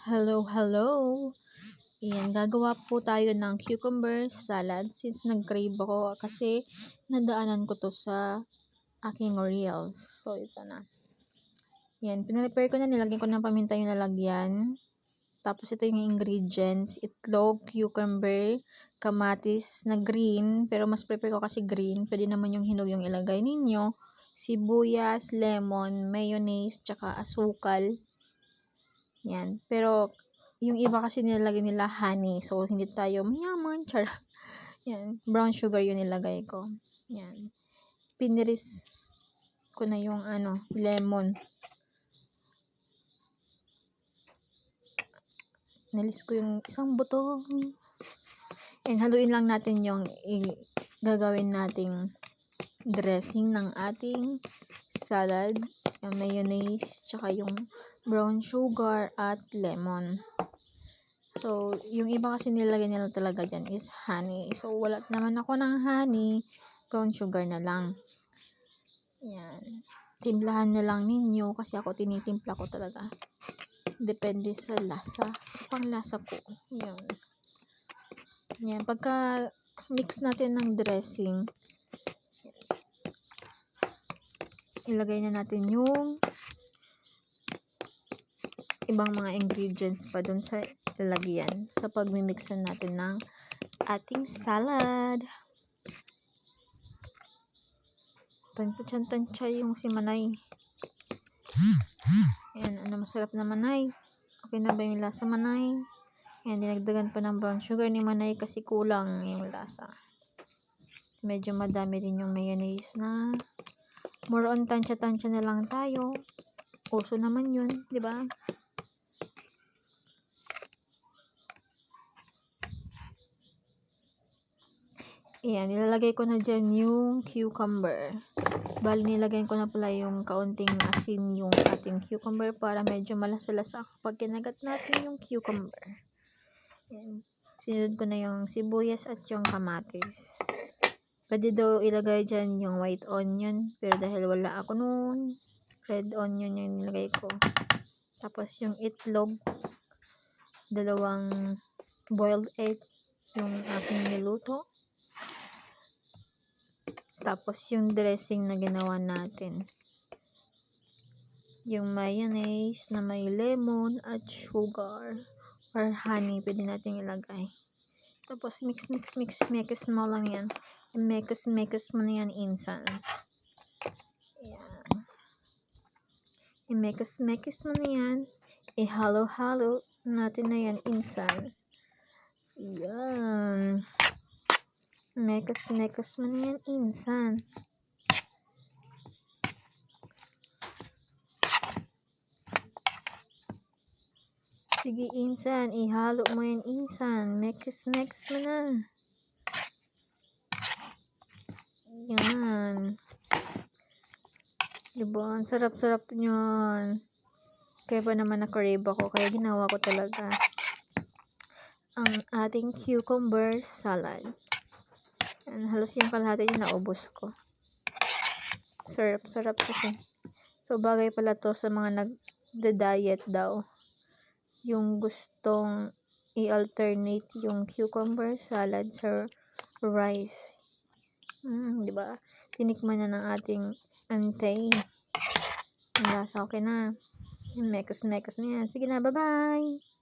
Hello, hello! Ayan, gagawa po tayo ng cucumber salad since nag-crave ako kasi nadaanan ko to sa aking reels. So, ito na. Ayan, pinrepare ko na, nilagyan ko ng paminta yung lalagyan. Tapos, ito yung ingredients. Itlog, cucumber, kamatis na green. Pero mas prepare ko kasi green. Pwede naman yung hinog yung ilagay ninyo. Sibuyas, lemon, mayonnaise, tsaka asukal. Yan. Pero, yung iba kasi nilalagay nila honey. So, hindi tayo mayaman. Char. Yan. Brown sugar yung nilagay ko. Yan. Piniris ko na yung lemon. Nalis ko yung isang buto. And haluin lang natin yung gagawin nating dressing ng ating salad. Yung mayonnaise, tsaka yung brown sugar at lemon. So, yung iba kasi nilagay nila talaga dyan is honey. So, wala naman ako ng honey. Brown sugar na lang. Yan. Timplahan na lang ninyo kasi ako tinitimpla ko talaga. Depende sa lasa. Sa panglasa ko. Yan. Yan. Pagka mix natin ng dressing, ilagay na natin yung ibang mga ingredients pa dun sa lalagyan sa pagmimixan natin ng ating salad. Tansya yung si Manay. Ayan, masarap na Manay. Okay na ba yung lasa Manay? Ayan, dinagdagan pa ng brown sugar ni Manay kasi kulang yung lasa. Medyo madami din yung mayonnaise na. More on tansya na lang tayo. Uso naman yun, di ba? Ayan, nilalagay ko na dyan yung cucumber. Bali, nilagay ko na pala yung kaunting asin yung ating cucumber para medyo malasa-lasa kapag kinagat natin yung cucumber. Ayan. Sinunod ko na yung sibuyas at yung kamatis. Pwede daw ilagay dyan yung white onion, pero dahil wala ako noon, red onion yung nilagay ko. Tapos yung itlog, 2 boiled egg yung aking niluto. Tapos yung dressing na ginawa natin. Yung mayonnaise na may lemon at sugar or honey, pwede natin ilagay. Tapos mix mo lang yan. Mix mo na yan insan. Ayan. I-mix mo na yan. I-halo natin na yan insan. Ayan. Mix mo na yan insan. Sige insan, ihalo mo yan insan. Mix mo na. Yan. Diba? Ang sarap-sarap nyon. Kaya pa naman na-crave ako. Kaya ginawa ko talaga ang ating cucumber salad. Yan, halos yung kalahati yung naubos ko. Sarap kasi. So, bagay pala to sa mga nagda-diet daw. Yung gustong i-alternate yung cucumber salad sa rice. Diba? Tinikman na ng ating antay. Ang lasa okay na. Mekos na yan. Sige na, bye-bye!